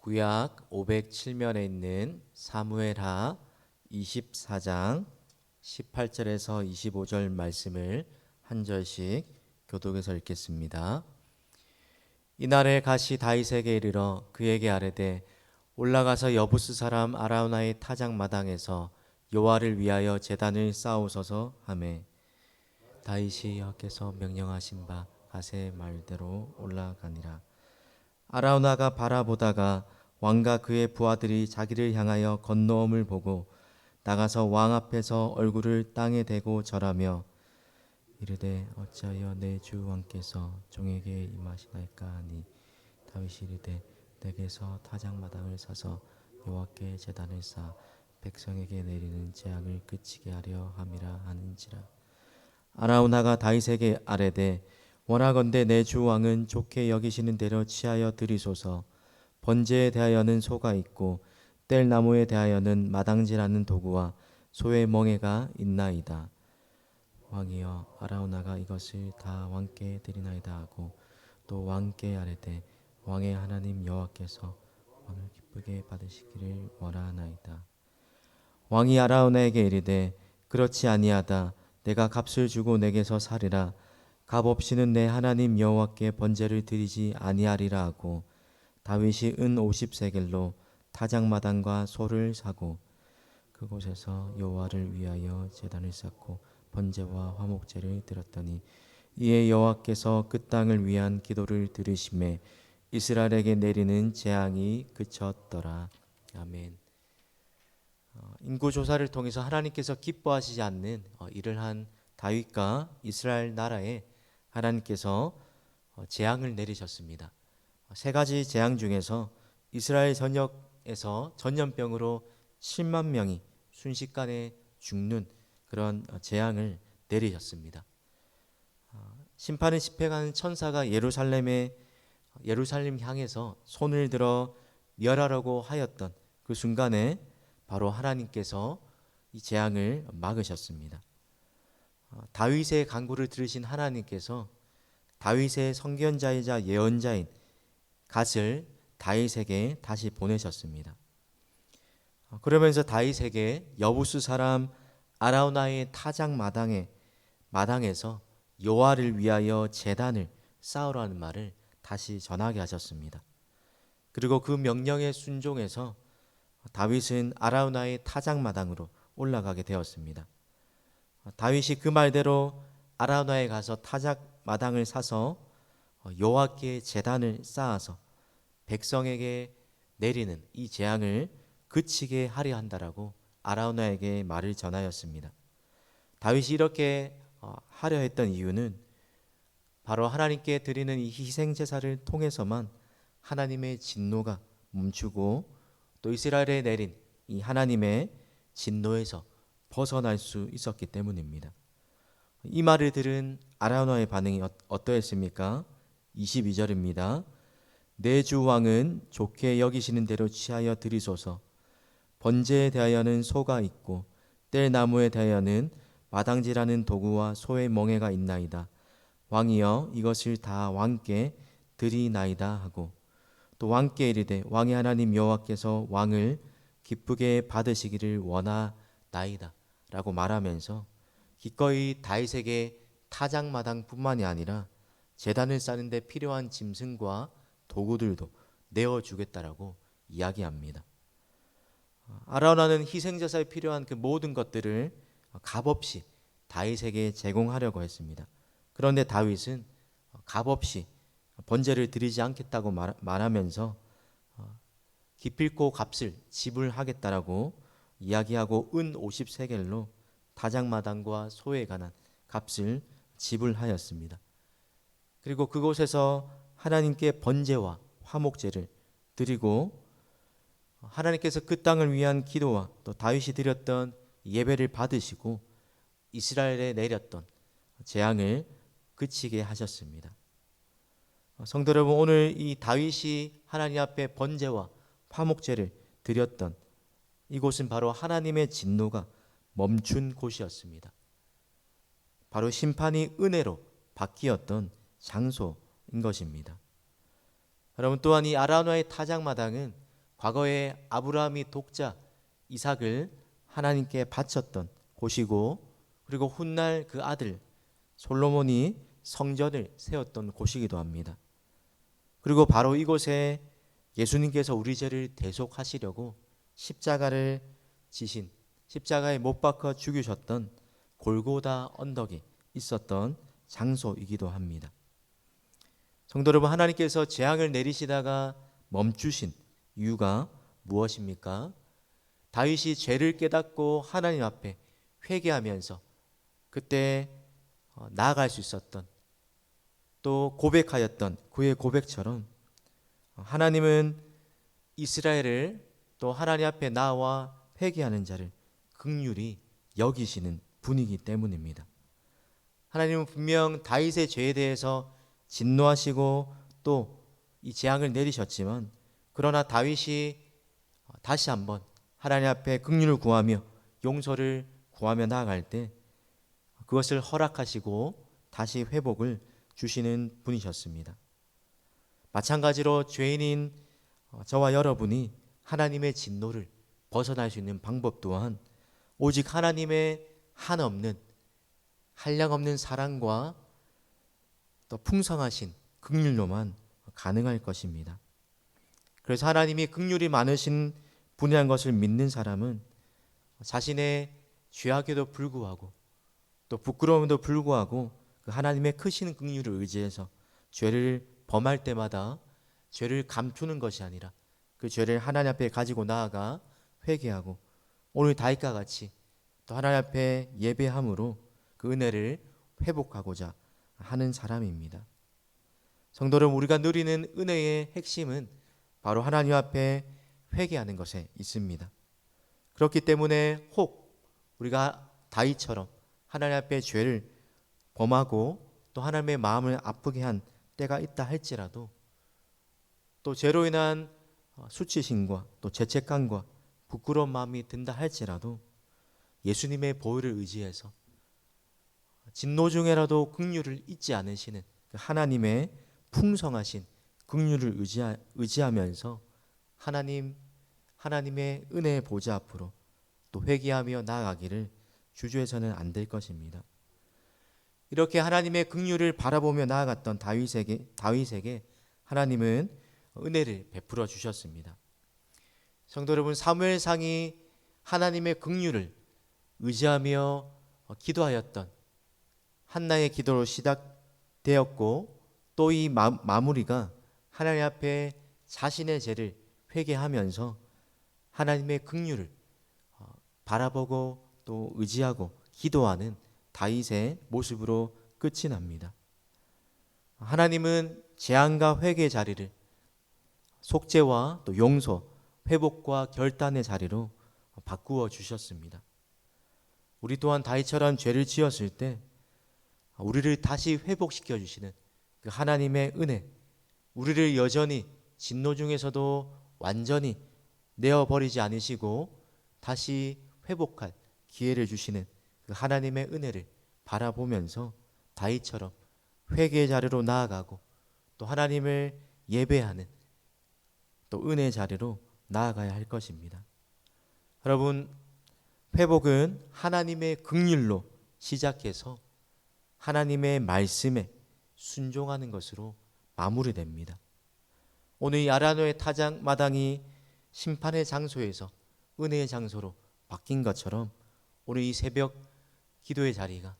구약 507면에 있는 사무엘하 24장 18절에서 25절 말씀을 한 절씩 교독해서 읽겠습니다. 이날에 가시 다윗에게 이르러 그에게 아뢰되 올라가서 여부스 사람 아라우나의 타작 마당에서 여호와를 위하여 제단을 쌓으소서 하매 다윗이 여호와께서 명령하신 바 가세 말대로 올라가니라. 아라우나가 바라보다가 왕과 그의 부하들이 자기를 향하여 건너옴을 보고 나가서 왕 앞에서 얼굴을 땅에 대고 절하며 이르되 어찌하여 내 주 왕께서 종에게 임하시나이까 하니 다윗이 이르되 내게서 타작마당을 사서 여호와께 제단을 쌓아 백성에게 내리는 재앙을 그치게 하려 함이라 하는지라. 아라우나가 다윗에게 아뢰되 원하건대 내 주 왕은 좋게 여기시는 대로 취하여 드리소서. 번제에 대하여는 소가 있고 뗄 나무에 대하여는 마당질하는 도구와 소의 멍에가 있나이다. 왕이여 아라우나가 이것을 다 왕께 드리나이다 하고 또 왕께 아뢰되 왕의 하나님 여호와께서 왕을 기쁘게 받으시기를 원하나이다. 왕이 아라우나에게 이르되 그렇지 아니하다. 내가 값을 주고 내게서 사리라. 값 없이는 내 하나님 여호와께 번제를 드리지 아니하리라 하고 다윗이 은 50세겔로 타작마당과 소를 사고 그곳에서 여호와를 위하여 제단을 쌓고 번제와 화목제를 드렸더니 이에 여호와께서 그 땅을 위한 기도를 들으시매 이스라엘에게 내리는 재앙이 그쳤더라. 아멘. 인구 조사를 통해서 하나님께서 기뻐하시지 않는 일을 한 다윗과 이스라엘 나라에 하나님께서 재앙을 내리셨습니다. 세 가지 재앙 중에서 이스라엘 전역에서 전염병으로 7만 명이 순식간에 죽는 그런 재앙을 내리셨습니다. 심판을 집행하는 천사가 예루살렘 향해서 손을 들어 멸하려고 하였던 그 순간에 바로 하나님께서 이 재앙을 막으셨습니다. 다윗의 간구를 들으신 하나님께서 다윗의 선견자이자 예언자인 갓을 다윗에게 다시 보내셨습니다. 그러면서 다윗에게 여부스 사람 아라우나의 타작 마당에서 여호와를 위하여 제단을 쌓으라는 말을 다시 전하게 하셨습니다. 그리고 그 명령에 순종해서 다윗은 아라우나의 타작 마당으로 올라가게 되었습니다. 다윗이 그 말대로 아라우나에 가서 타작 마당을 사서 여호와께 제단을 쌓아서 백성에게 내리는 이 재앙을 그치게 하려 한다라고 아라우나에게 말을 전하였습니다. 다윗이 이렇게 하려 했던 이유는 바로 하나님께 드리는 이 희생 제사를 통해서만 하나님의 진노가 멈추고 또 이스라엘에 내린 이 하나님의 진노에서 벗어날 수 있었기 때문입니다. 이 말을 들은 아라우나의 반응이 어떠했습니까? 22절입니다. 내 주 왕은 좋게 여기시는 대로 취하여 드리소서. 번제에 대하여는 소가 있고 뗄 나무에 대하여는 마당질하는 도구와 소의 멍에가 있나이다. 왕이여 이것을 다 왕께 드리나이다 하고 또 왕께 이르되 왕의 하나님 여호와께서 왕을 기쁘게 받으시기를 원하나이다 라고 말하면서 기꺼이 다윗에게 타작마당뿐만이 아니라 제단을 쌓는 데 필요한 짐승과 도구들도 내어주겠다라고 이야기합니다. 아라우나는 희생제사에 필요한 그 모든 것들을 값없이 다윗에게 제공하려고 했습니다. 그런데 다윗은 값없이 번제를 드리지 않겠다고 말하면서 기필코 값을 지불하겠다라고 이야기하고 은 50세겔로 타작마당과 소에 관한 값을 지불하였습니다. 그리고 그곳에서 하나님께 번제와 화목제를 드리고 하나님께서 그 땅을 위한 기도와 또 다윗이 드렸던 예배를 받으시고 이스라엘에 내렸던 재앙을 그치게 하셨습니다. 성도 여러분, 오늘 이 다윗이 하나님 앞에 번제와 화목제를 드렸던 이곳은 바로 하나님의 진노가 멈춘 곳이었습니다. 바로 심판이 은혜로 바뀌었던 장소인 것입니다. 여러분, 또한 이 아라우나의 타작마당은 과거에 아브라함이 독자 이삭을 하나님께 바쳤던 곳이고, 그리고 훗날 그 아들 솔로몬이 성전을 세웠던 곳이기도 합니다. 그리고 바로 이곳에 예수님께서 우리 죄를 대속하시려고 십자가를 지신, 십자가에 못 박혀 죽으셨던 골고다 언덕이 있었던 장소이기도 합니다. 성도 여러분, 하나님께서 재앙을 내리시다가 멈추신 이유가 무엇입니까? 다윗이 죄를 깨닫고 하나님 앞에 회개하면서 그때 나아갈 수 있었던, 또 고백하였던 그의 고백처럼 하나님은 이스라엘을 또 하나님 앞에 나와 회개하는 자를 긍휼히 여기시는 분이기 때문입니다. 하나님은 분명 다윗의 죄에 대해서 진노하시고 또 이 재앙을 내리셨지만, 그러나 다윗이 다시 한번 하나님 앞에 긍휼을 구하며 용서를 구하며 나아갈 때 그것을 허락하시고 다시 회복을 주시는 분이셨습니다. 마찬가지로 죄인인 저와 여러분이 하나님의 진노를 벗어날 수 있는 방법 또한 오직 하나님의 한없는 한량없는 사랑과 또 풍성하신 긍휼로만 가능할 것입니다. 그래서 하나님이 긍휼이 많으신 분이란 것을 믿는 사람은 자신의 죄악에도 불구하고 또 부끄러움에도 불구하고 그 하나님의 크신 긍휼을 의지해서 죄를 범할 때마다 죄를 감추는 것이 아니라 그 죄를 하나님 앞에 가지고 나아가 회개하고 오늘 다윗과 같이 또 하나님 앞에 예배함으로 그 은혜를 회복하고자 하는 사람입니다. 성도 여러분, 우리가 누리는 은혜의 핵심은 바로 하나님 앞에 회개하는 것에 있습니다. 그렇기 때문에 혹 우리가 다윗처럼 하나님 앞에 죄를 범하고 또 하나님의 마음을 아프게 한 때가 있다 할지라도, 또 죄로 인한 수치심과 또 죄책감과 부끄러운 마음이 든다 할지라도 예수님의 보혈을 의지해서 진노 중에라도 긍휼을 잊지 않으시는 하나님의 풍성하신 긍휼을 의지하면서 하나님의 은혜의 보좌 앞으로 또 회개하며 나아가기를 주저해서는 안 될 것입니다. 이렇게 하나님의 긍휼을 바라보며 나아갔던 다윗에게 하나님은 은혜를 베풀어 주셨습니다. 성도 여러분, 사무엘상이 하나님의 긍휼을 의지하며 기도하였던 한나의 기도로 시작되었고, 또 이 마무리가 하나님 앞에 자신의 죄를 회개하면서 하나님의 긍휼을 바라보고 또 의지하고 기도하는 다윗의 모습으로 끝이 납니다. 하나님은 재앙과 회개의 자리를 속죄와 또 용서, 회복과 결단의 자리로 바꾸어 주셨습니다. 우리 또한 다윗처럼 죄를 지었을 때 우리를 다시 회복시켜 주시는 그 하나님의 은혜, 우리를 여전히 진노 중에서도 완전히 내어버리지 않으시고 다시 회복할 기회를 주시는 그 하나님의 은혜를 바라보면서 다윗처럼 회개의 자리로 나아가고 또 하나님을 예배하는 또 은혜의 자리로 나아가야 할 것입니다. 여러분, 회복은 하나님의 긍휼로 시작해서 하나님의 말씀에 순종하는 것으로 마무리됩니다. 오늘 이 아라노의 타작마당이 심판의 장소에서 은혜의 장소로 바뀐 것처럼 오늘 이 새벽 기도의 자리가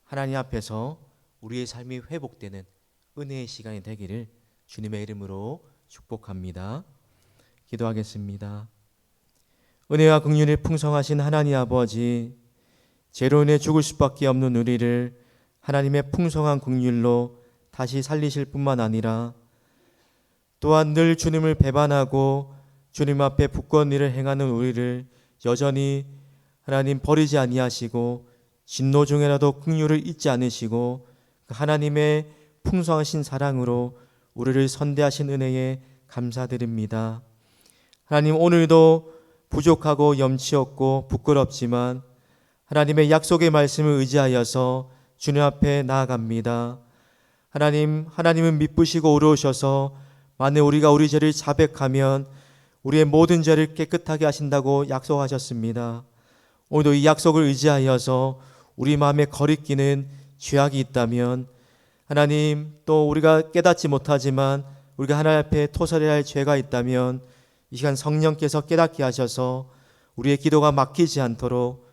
하나님 앞에서 우리의 삶이 회복되는 은혜의 시간이 되기를 주님의 이름으로 축복합니다. 기도하겠습니다. 은혜와 긍휼이 풍성하신 하나님 아버지, 죄로 인해 죽을 수밖에 없는 우리를 하나님의 풍성한 긍휼로 다시 살리실 뿐만 아니라 또한 늘 주님을 배반하고 주님 앞에 부끄러운 일을 행하는 우리를 여전히 하나님 버리지 아니하시고 진노 중에라도 긍휼을 잊지 않으시고 하나님의 풍성하신 사랑으로 우리를 선대하신 은혜에 감사드립니다. 하나님, 오늘도 부족하고 염치 없고 부끄럽지만 하나님의 약속의 말씀을 의지하여서 주님 앞에 나아갑니다. 하나님은 미쁘시고 의로우셔서 만일 우리가 우리 죄를 자백하면 우리의 모든 죄를 깨끗하게 하신다고 약속하셨습니다. 오늘도 이 약속을 의지하여서 우리 마음에 거리끼는 죄악이 있다면 하나님, 또 우리가 깨닫지 못하지만 우리가 하나님 앞에 토설해야 할 죄가 있다면 이 시간 성령께서 깨닫게 하셔서 우리의 기도가 막히지 않도록,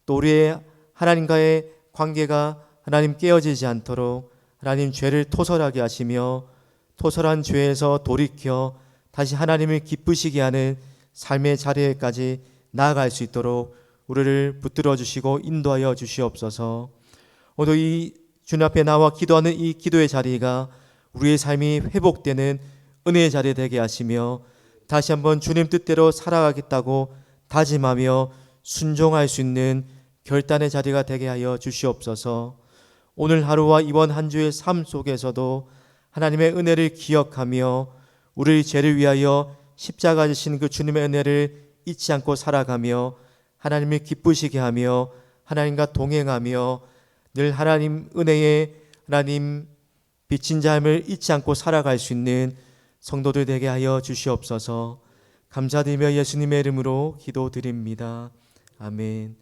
또 우리의 하나님과의 관계가 하나님 깨어지지 않도록 하나님 죄를 토설하게 하시며 토설한 죄에서 돌이켜 다시 하나님을 기쁘시게 하는 삶의 자리에까지 나아갈 수 있도록 우리를 붙들어 주시고 인도하여 주시옵소서. 오늘 이 주님 앞에 나와 기도하는 이 기도의 자리가 우리의 삶이 회복되는 은혜의 자리 되게 하시며 다시 한번 주님 뜻대로 살아가겠다고 다짐하며 순종할 수 있는 결단의 자리가 되게 하여 주시옵소서. 오늘 하루와 이번 한 주의 삶 속에서도 하나님의 은혜를 기억하며 우리의 죄를 위하여 십자가 지신 그 주님의 은혜를 잊지 않고 살아가며 하나님을 기쁘시게 하며 하나님과 동행하며 늘 하나님 은혜의 하나님 비친 삶을 잊지 않고 살아갈 수 있는 성도들 되게 하여 주시옵소서. 감사드리며 예수님의 이름으로 기도드립니다. 아멘.